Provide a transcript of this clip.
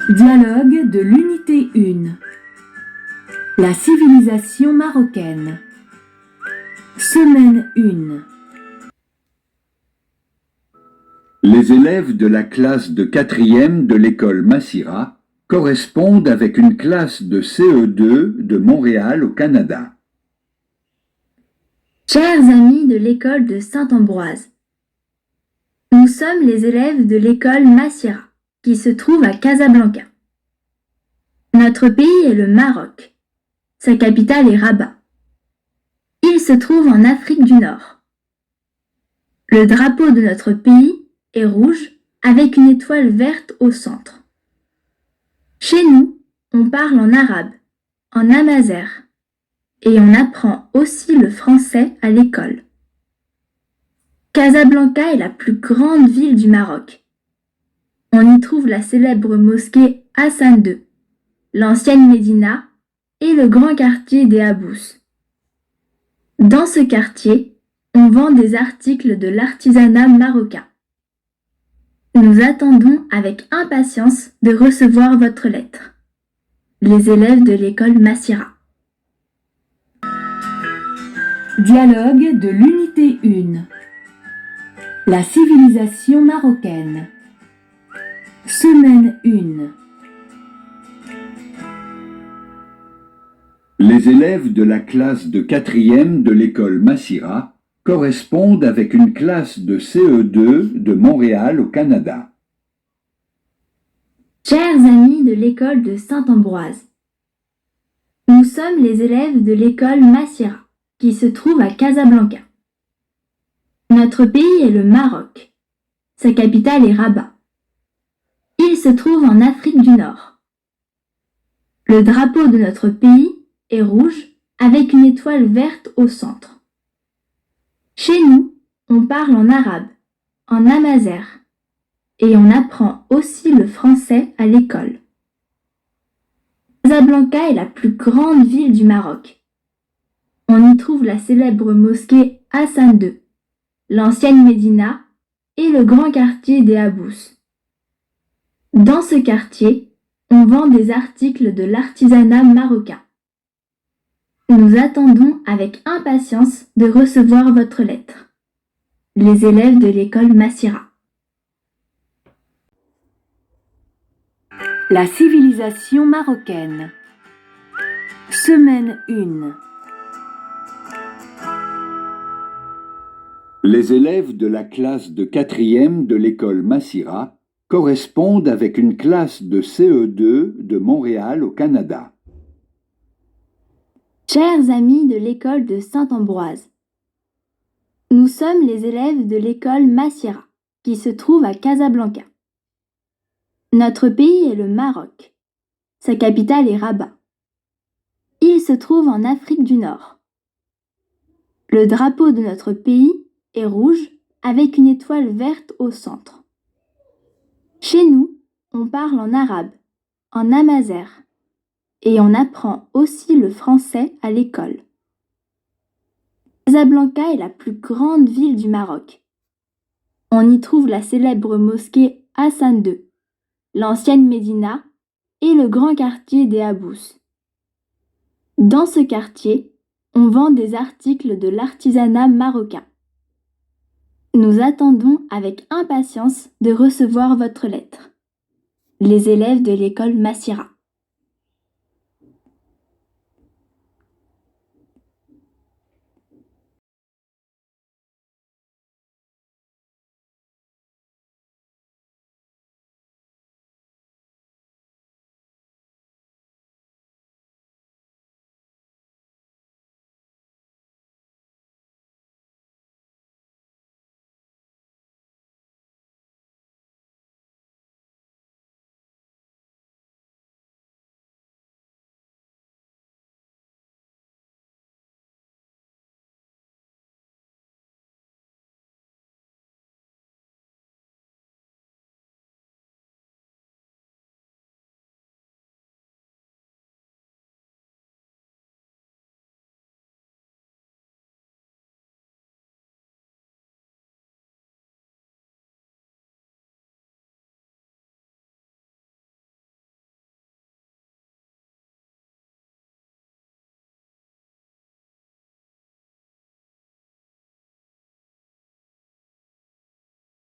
Dialogue de l'unité 1. La civilisation marocaine. Semaine 1. Les élèves de la classe de 4e de l'école Massira correspondent avec une classe de CE2 de Montréal au Canada. Chers amis de l'école de Saint-Ambroise, nous sommes les élèves de l'école Massira, qui se trouve à Casablanca. Notre pays est le Maroc. Sa capitale est Rabat. Il se trouve en Afrique du Nord. Le drapeau de notre pays est rouge avec une étoile verte au centre. Chez nous, on parle en arabe, en amazigh, et on apprend aussi le français à l'école. Casablanca est la plus grande ville du Maroc. On y trouve la célèbre mosquée Hassan II, l'ancienne Médina et le grand quartier des Habous. Dans ce quartier, on vend des articles de l'artisanat marocain. Nous attendons avec impatience de recevoir votre lettre. Les élèves de l'école Massira. Dialogue de l'unité 1. La civilisation marocaine. Semaine 1. Les élèves de la classe de 4e de l'école Massira correspondent avec une classe de CE2 de Montréal au Canada. Chers amis de l'école de Saint-Ambroise, nous sommes les élèves de l'école Massira, qui se trouve à Casablanca. Notre pays est le Maroc. Sa capitale est Rabat. Il se trouve en Afrique du Nord. Le drapeau de notre pays est rouge avec une étoile verte au centre. Chez nous, on parle en arabe, en amazigh, et on apprend aussi le français à l'école. Casablanca est la plus grande ville du Maroc. On y trouve la célèbre mosquée Hassan II, l'ancienne Médina et le grand quartier des Habous. Dans ce quartier, on vend des articles de l'artisanat marocain. Nous attendons avec impatience de recevoir votre lettre. Les élèves de l'école Massira. La civilisation marocaine. Semaine 1. Les élèves de la classe de 4e de l'école Massira correspondent avec une classe de CE2 de Montréal au Canada. Chers amis de l'école de Saint-Ambroise, nous sommes les élèves de l'école Massira, qui se trouve à Casablanca. Notre pays est le Maroc. Sa capitale est Rabat. Il se trouve en Afrique du Nord. Le drapeau de notre pays est rouge avec une étoile verte au centre. Chez nous, on parle en arabe, en amazigh, et on apprend aussi le français à l'école. Casablanca est la plus grande ville du Maroc. On y trouve la célèbre mosquée Hassan II, l'ancienne Médina et le grand quartier des Habous. Dans ce quartier, on vend des articles de l'artisanat marocain. Nous attendons avec impatience de recevoir votre lettre. Les élèves de l'école Massira.